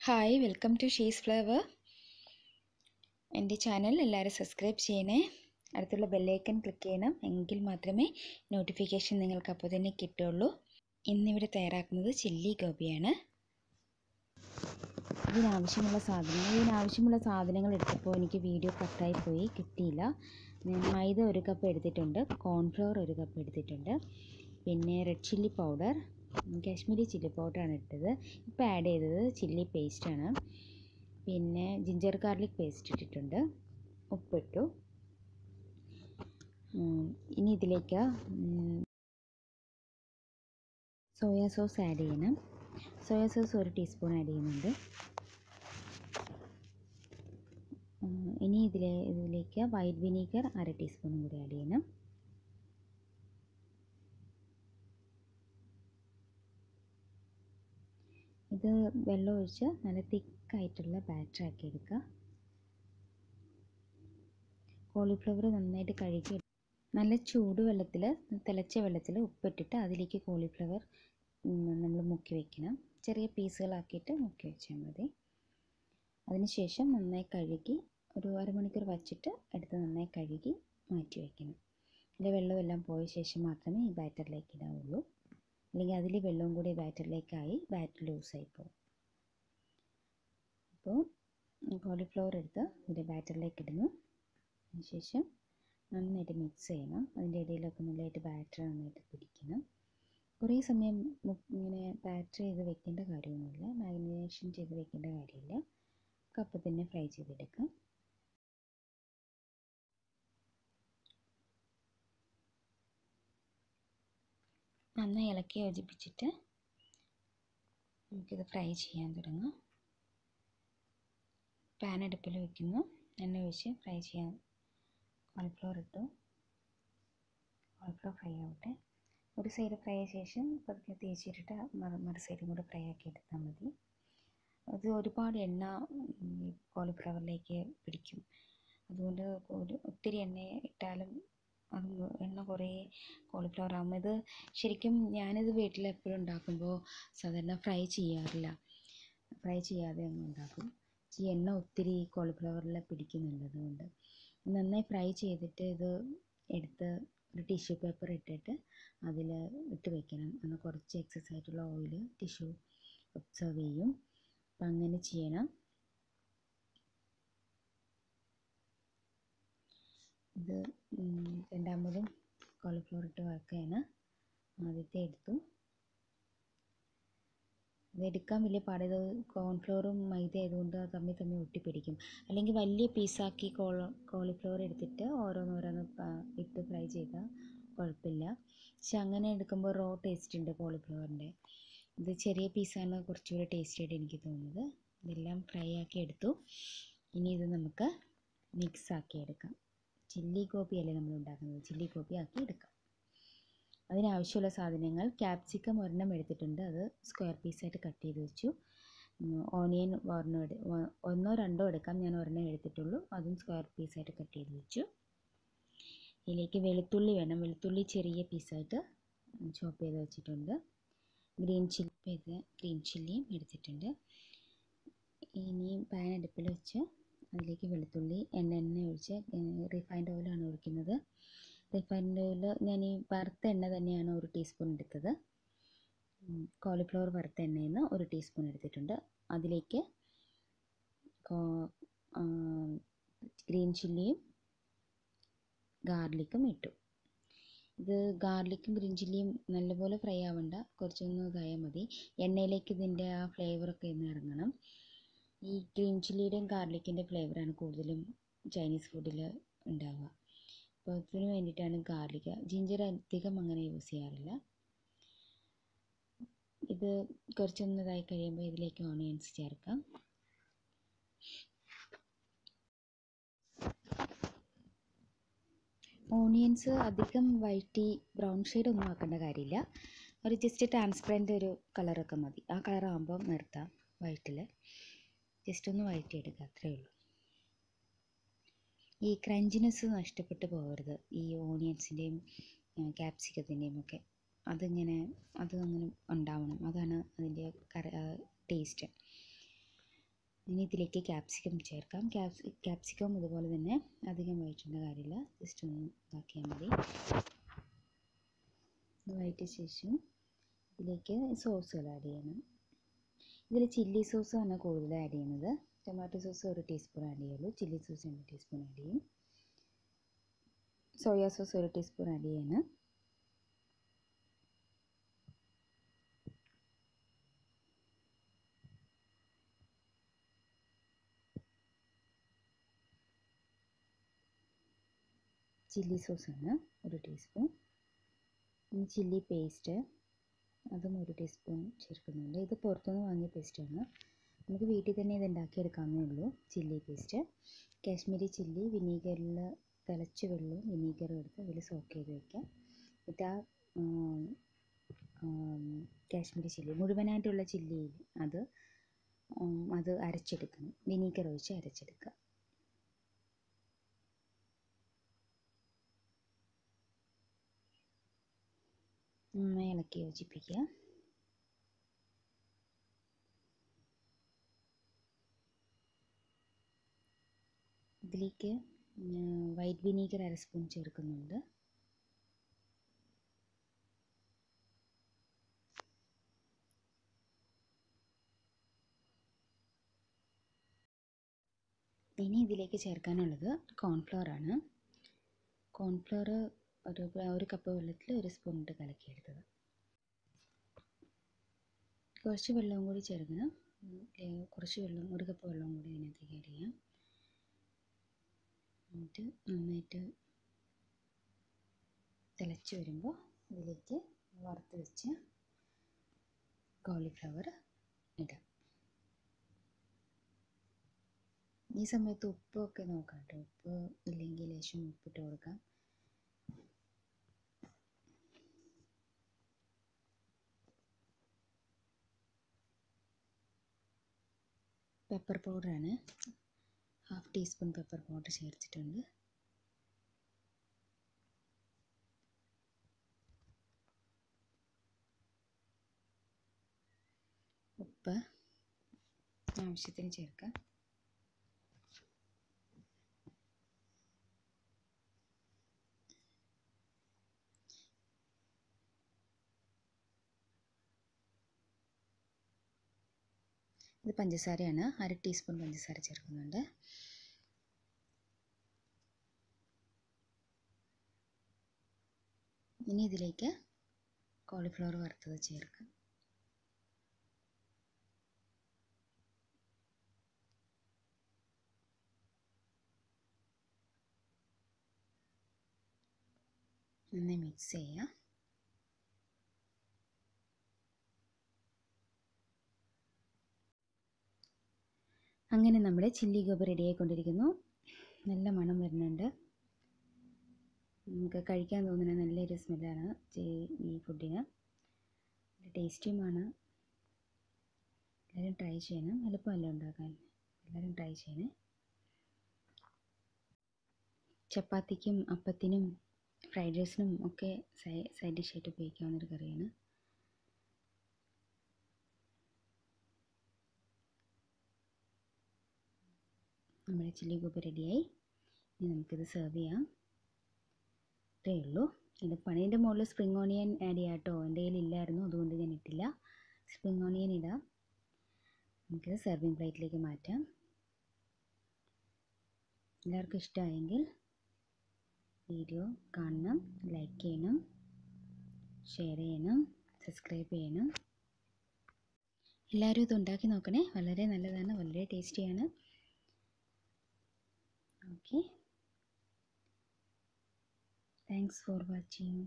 Hi, welcome to she's flavour. എൻ്റെ channel എല്ലാവരും subscribe ചെയ്യണേ. അടുത്തുള്ള ബെല്ലൈക്കൺ ക്ലിക്ക് ചെയ്യണം. എങ്കിൽ മാത്രമേ നോട്ടിഫിക്കേഷൻ നിങ്ങൾക്ക് അപ്പോൾ തന്നെ കിട്ടുള്ളൂ. ഇന്നിവിടെ തയ്യാറാക്കുന്നത് ചില്ലി ഗോപിയാണ്. ഇതിനാവശ്യമുള്ള സാധനങ്ങൾ എടുത്തപ്പോൾ എനിക്ക് വീഡിയോ കട്ടായി പോയി, കിട്ടിയില്ല. മൈദ 1 കപ്പ് എടുത്തിട്ടുണ്ട്, കോൺഫ്ലവർ 1 കപ്പ് എടുത്തിട്ടുണ്ട്, പിന്നെ red chilli powder, Kashmiri chilli പൗഡറാണ് ഇട്ടത്. ഇപ്പോൾ ആഡ് ചെയ്തത് ചില്ലി പേസ്റ്റാണ്. പിന്നെ ജിഞ്ചർ ഗാർലിക് പേസ്റ്റ് ഇട്ടിട്ടുണ്ട്, ഉപ്പിട്ടു. ഇനി ഇതിലേക്ക് സോയാ സോസ് ആഡ് ചെയ്യണം. സോയാ സോസ് 1 ടീസ്പൂൺ ആഡ് ചെയ്യുന്നുണ്ട്. ഇനി ഇതിലേക്ക് വൈറ്റ് വിനീഗർ 1/2 ടീസ്പൂണും കൂടി ആഡ് ചെയ്യണം. ഇത് വെള്ളം ഒഴിച്ച് നല്ല തിക്കായിട്ടുള്ള ബാറ്റർ ആക്കി എടുക്കുക. കോളിഫ്ലവർ നന്നായിട്ട് കഴുകി നല്ല ചൂടുവെള്ളത്തിൽ, തിളച്ച വെള്ളത്തിൽ ഉപ്പിട്ടിട്ട് അതിലേക്ക് കോളിഫ്ലവർ നമ്മൾ മുക്കി വയ്ക്കണം. ചെറിയ പീസുകളാക്കിയിട്ട് മുക്കി വെച്ചാൽ മതി. അതിനുശേഷം നന്നായി കഴുകി ഒരു അരമണിക്കൂർ വച്ചിട്ട് എടുത്ത് നന്നായി കഴുകി മാറ്റി വയ്ക്കണം. അതിലെ വെള്ളമെല്ലാം പോയ ശേഷം മാത്രമേ ഈ ബാറ്ററിലേക്ക് ഇടാവുള്ളൂ. അല്ലെങ്കിൽ അതിൽ വെള്ളവും കൂടി ബാറ്ററിലേക്കായി ബാറ്റർ ലൂസായി പോകും. അപ്പോൾ കോളിഫ്ലവർ എടുത്ത് ഇതിൻ്റെ ബാറ്ററിലേക്ക് ഇടുന്നു. അതിനുശേഷം നന്നായിട്ട് മിക്സ് ചെയ്യണം. അതിൻ്റെ ഇടയിലൊക്കെ നല്ലതായിട്ട് ബാറ്റർ നന്നായിട്ട് പിടിക്കണം. കുറേ സമയം ഇങ്ങനെ ബാറ്റർ ചെയ്ത് വെക്കേണ്ട കാര്യമൊന്നുമില്ല, മാരിനേഷൻ ചെയ്ത് വെക്കേണ്ട കാര്യമില്ല. അപ്പം തന്നെ ഫ്രൈ ചെയ്തെടുക്കാം. നന്നായി ഇളക്കി യോജിപ്പിച്ചിട്ട് നമുക്കിത് ഫ്രൈ ചെയ്യാൻ തുടങ്ങാം. പാൻ അടുപ്പിൽ വയ്ക്കുന്നു, എണ്ണ ഒഴിച്ച് ഫ്രൈ ചെയ്യാൻ കോളിഫ്ലവർ ഇട്ടു. കോളിഫ്ലവർ ഫ്രൈ ആവട്ടെ. ഒരു സൈഡ് ഫ്രൈ ആയ ശേഷം പതുക്കെ തേച്ചിട്ടിട്ട് മറു സൈഡും കൂടെ ഫ്രൈ ആക്കി എടുത്താൽ മതി. അത് ഒരുപാട് എണ്ണ കോളിഫ്ലവറിലേക്ക് പിടിക്കും. അതുകൊണ്ട് ഒത്തിരി എണ്ണ ഇട്ടാലും അത് എണ്ണ കുറേ കോളിഫ്ലവർ ആകുമ്പോൾ ഇത് ശരിക്കും ഞാനിത് വീട്ടിലെപ്പോഴും ഉണ്ടാക്കുമ്പോൾ സാധാരണ ഫ്രൈ ചെയ്യാറില്ല. ഫ്രൈ ചെയ്യാതെ അങ്ങ് ഉണ്ടാക്കും. ഈ എണ്ണ ഒത്തിരി കോളിഫ്ലവറിൽ പിടിക്കുന്നുണ്ട്. അതുകൊണ്ട് നന്നായി ഫ്രൈ ചെയ്തിട്ട് ഇത് എടുത്ത് ഒരു ടിഷ്യൂ പേപ്പർ ഇട്ടിട്ട് അതിൽ ഇട്ട് വെക്കണം. എന്നാൽ കുറച്ച് എക്സസ് ആയിട്ടുള്ള ഓയിൽ ടിഷ്യൂ ഒബ്സർവ് ചെയ്യും. അപ്പം അങ്ങനെ ചെയ്യണം. ഇത് രണ്ടാമതും കോളിഫ്ലവർ ഇട്ട് വറുക്കുകയാണ്. ആദ്യത്തെ എടുത്തു. ഇതെടുക്കാൻ വലിയ പാട്. ഇത് കോൺഫ്ലവറും മൈദ ആയതുകൊണ്ട് തമ്മിൽ ഒട്ടിപ്പിടിക്കും. അല്ലെങ്കിൽ വലിയ പീസാക്കി കോളിഫ്ലവർ എടുത്തിട്ട് ഓരോന്നോരോന്ന് ഇട്ട് ഫ്രൈ ചെയ്താൽ കുഴപ്പമില്ല. പക്ഷെ അങ്ങനെ എടുക്കുമ്പോൾ റോ ടേസ്റ്റ് ഉണ്ട് കോളിഫ്ലവറിൻ്റെ. ഇത് ചെറിയ പീസാണ് കുറച്ചുകൂടി ടേസ്റ്റ് ആയിട്ട് എനിക്ക് തോന്നുന്നത്. ഇതെല്ലാം ഫ്രൈ ആക്കി എടുത്തു. ഇനി ഇത് നമുക്ക് മിക്സ് ആക്കി എടുക്കാം. ചില്ലി ഗോപി അല്ലേ നമ്മൾ ഉണ്ടാക്കുന്നത്, ചില്ലി ഗോപി ആക്കി എടുക്കാം. അതിനാവശ്യമുള്ള സാധനങ്ങൾ: ക്യാപ്സിക്കം 1 എടുത്തിട്ടുണ്ട്, അത് സ്ക്വയർ പീസായിട്ട് കട്ട് ചെയ്ത് വെച്ചു. ഓണിയൻ 1 2 എടുക്കാം, ഞാൻ 1 എടുത്തിട്ടുള്ളൂ, അതും സ്ക്വയർ പീസായിട്ട് കട്ട് ചെയ്ത് വെച്ചു. ഇതിലേക്ക് വെളുത്തുള്ളി വേണം. വെളുത്തുള്ളി ചെറിയ പീസായിട്ട് ചോപ്പ് ചെയ്ത് വെച്ചിട്ടുണ്ട്. ഗ്രീൻ ചില്ലിയും എടുത്തിട്ടുണ്ട്. ഇനി പാൻ അടുപ്പിൽ വെച്ച് അതിലേക്ക് വെളുത്തുള്ളി എണ്ണ ഒഴിച്ച് റിഫൈൻഡ് ഓയിലാണ് ഒഴിക്കുന്നത്. റിഫൈൻഡ് ഓയിൽ ഞാൻ ഈ വറുത്ത എണ്ണ തന്നെയാണ് 1 ടീസ്പൂൺ എടുത്തത്. കോളിഫ്ലവർ വറുത്ത എണ്ണയിൽ നിന്ന് 1 ടീസ്പൂൺ എടുത്തിട്ടുണ്ട്. അതിലേക്ക് ഗ്രീൻ ചില്ലിയും ഗാർലിക്കും ഇട്ടു. ഇത് ഗാർലിക്കും ഗ്രീൻ ചില്ലിയും നല്ലപോലെ ഫ്രൈ ആവണ്ട, കുറച്ചൊന്ന് ഇതായാൽ മതി. എണ്ണയിലേക്ക് ഇതിൻ്റെ ആ ഫ്ലേവറൊക്കെ ഒന്ന് ഇറങ്ങണം. ഈ ഗ്രീൻ ചില്ലിയുടെയും ഗാർലിക്കിൻ്റെ ഫ്ലേവറാണ് കൂടുതലും ചൈനീസ് ഫുഡിൽ ഉണ്ടാവുക. അപ്പോൾ അതിന് വേണ്ടിയിട്ടാണ് ഗാർലിക്. ജിഞ്ചർ അധികം അങ്ങനെ യൂസ് ചെയ്യാറില്ല. ഇത് കുറച്ചൊന്ന് ഇതായി കഴിയുമ്പോൾ ഇതിലേക്ക് ഓണിയൻസ് ചേർക്കാം. ഓണിയൻസ് അധികം വഴറ്റി ബ്രൗൺ ഷെയ്ഡ് ഒന്നും ആക്കേണ്ട കാര്യമില്ല. ഒരു ജസ്റ്റ് ട്രാൻസ്പെറൻറ്റ് ഒരു കളറൊക്കെ മതി. ആ കളറാകുമ്പോൾ നിർത്താം. വഴറ്റിൽ ജസ്റ്റ് ഒന്ന് വഴറ്റിയെടുക്കുക, അത്രയേ ഉള്ളൂ. ഈ ക്രഞ്ചിനെസ് നഷ്ടപ്പെട്ടു പോകരുത് ഈ ഓണിയൻസിൻ്റെയും ക്യാപ്സിക്കത്തിൻ്റെയും ഒക്കെ. അതങ്ങനെ ഉണ്ടാവണം. അതാണ് അതിൻ്റെ ടേസ്റ്റ്. ഇനി ഇതിലേക്ക് ക്യാപ്സിക്കം ചേർക്കാം. ക്യാപ്സിക്കം ഇതുപോലെ തന്നെ അധികം വഴറ്റേണ്ട കാര്യമില്ല, ജസ്റ്റ് ഒന്ന് ഇതാക്കിയാൽ മതി. ഇത് വഴറ്റിയ ശേഷം ഇതിലേക്ക് സോസുകൾ ആഡ് ചെയ്യണം. ഇതിൽ ചില്ലി സോസാണ് കൂടുതൽ ആഡ് ചെയ്യുന്നത്. ടൊമാറ്റോ സോസ് 1 ടീസ്പൂൺ ആഡ് ചെയ്യുള്ളൂ, ചില്ലി സോസ് 2 ടീസ്പൂൺ ആഡ് ചെയ്യും, സോയാ സോസ് 1 ടീസ്പൂൺ ആഡ് ചെയ്യണം. ചില്ലി സോസാണ് 1 ടീസ്പൂൺ. ഇനി ചില്ലി പേസ്റ്റ് അതും 1 ടീസ്പൂൺ ചേർക്കുന്നുണ്ട്. ഇത് പുറത്തുനിന്ന് വാങ്ങിയ പേസ്റ്റാണ്, നമുക്ക് വീട്ടിൽ തന്നെ ഇത് ഉണ്ടാക്കിയെടുക്കാവുന്നേ ഉള്ളൂ. ചില്ലി പേസ്റ്റ്, കാശ്മീരി ചില്ലി വിനീഗറിൽ തിളച്ച വെള്ളവും വിനീഗറും എടുത്ത് അതിൽ സോക്ക് ചെയ്ത് വയ്ക്കാം. എന്നിട്ട് കാശ്മീരി ചില്ലി മുഴുവനായിട്ടുള്ള ചില്ലി അത് അരച്ചെടുക്കണം, വിനീഗർ ഒഴിച്ച് അരച്ചെടുക്കുക. നന്നായി ഇളക്കി യോജിപ്പിക്കുക. ഇതിലേക്ക് വൈറ്റ് വിനീഗർ 1/2 സ്പൂൺ ചേർക്കുന്നുണ്ട്. ഇനി ഇതിലേക്ക് ചേർക്കാനുള്ളത് കോൺഫ്ലവർ ആണ്. കോൺഫ്ലവർ ഒരു കപ്പ് വെള്ളത്തിൽ 1 സ്പൂൺ ഇട്ട് കലക്കിയെടുത്തത്. കുറച്ച് വെള്ളവും കൂടി ചേർക്കണം. കുറച്ച് വെള്ളം, 1 കപ്പ് വെള്ളം കൂടി ഇതിനകത്തേക്ക് ആഡ് ചെയ്യാം. എന്നിട്ട് നന്നായിട്ട് തിളച്ച് വരുമ്പോൾ ഇതിലേക്ക് വറുത്ത് വെച്ച കോളിഫ്ലവർ ഇടാം. ഈ സമയത്ത് ഉപ്പൊക്കെ നോക്കാം കേട്ടോ, ഉപ്പ് ഇല്ലെങ്കിൽ ലേശം ഉപ്പിട്ട് കൊടുക്കാം. പെപ്പർ പൗഡറാണ്, 1/2 ടീസ്പൂൺ പെപ്പർ പൗഡർ ചേർത്തിട്ടുണ്ട്. ഉപ്പ് ആവശ്യത്തിന് ചേർക്കാം. ഇത് പഞ്ചസാരയാണ്, 1/2 ടീസ്പൂൺ പഞ്ചസാര ചേർക്കുന്നുണ്ട്. ഇനി ഇതിലേക്ക് കോളിഫ്ലവർ വറുത്തത് ചേർക്കാം. നന്നായി മിക്സ് ചെയ്യാം. അങ്ങനെ നമ്മുടെ ചില്ലി ഗോബി റെഡി ആയിക്കൊണ്ടിരിക്കുന്നു. നല്ല മണം വരുന്നുണ്ട്, നമുക്ക് കഴിക്കാൻ തോന്നുന്ന നല്ലൊരു സ്മെല്ലാണ് ഈ ഫുഡിന്. ടേസ്റ്റിയുമാണ്. എല്ലാവരും ട്രൈ ചെയ്യണം, എളുപ്പമല്ല ഉണ്ടാക്കാൻ, എല്ലാവരും ട്രൈ ചെയ്യണേ. ചപ്പാത്തിക്കും അപ്പത്തിനും ഫ്രൈഡ് റൈസിനും ഒക്കെ സൈഡ് ഡിഷായിട്ട് ഉപയോഗിക്കാവുന്നൊരു കറിയാണ്. നമ്മുടെ ചില്ലി ഗോബി റെഡിയായി. ഇനി നമുക്കിത് സെർവ് ചെയ്യാം. ഇത്രയേ ഉള്ളൂ. ഇതിൻ്റെ പണീൻ്റെ മുകളിൽ സ്പ്രിംഗ് ഓണിയൻ ആഡ് ചെയ്യാം കേട്ടോ, എൻ്റെ കയ്യിൽ ഇല്ലായിരുന്നു, അതുകൊണ്ട് ഞാൻ ഇട്ടില്ല. സ്പ്രിംഗ് ഓണിയൻ ഇടാം. നമുക്കിത് സെർവിങ് പ്ലേറ്റിലേക്ക് മാറ്റാം. എല്ലാവർക്കും ഇഷ്ടമായെങ്കിൽ വീഡിയോ കാണണം, ലൈക്ക് ചെയ്യണം, ഷെയർ ചെയ്യണം, സബ്സ്ക്രൈബ് ചെയ്യണം. എല്ലാവരും ഇത് ഉണ്ടാക്കി നോക്കണേ, വളരെ നല്ലതാണ്, വളരെ ടേസ്റ്റിയാണ്. Okay, thanks for watching.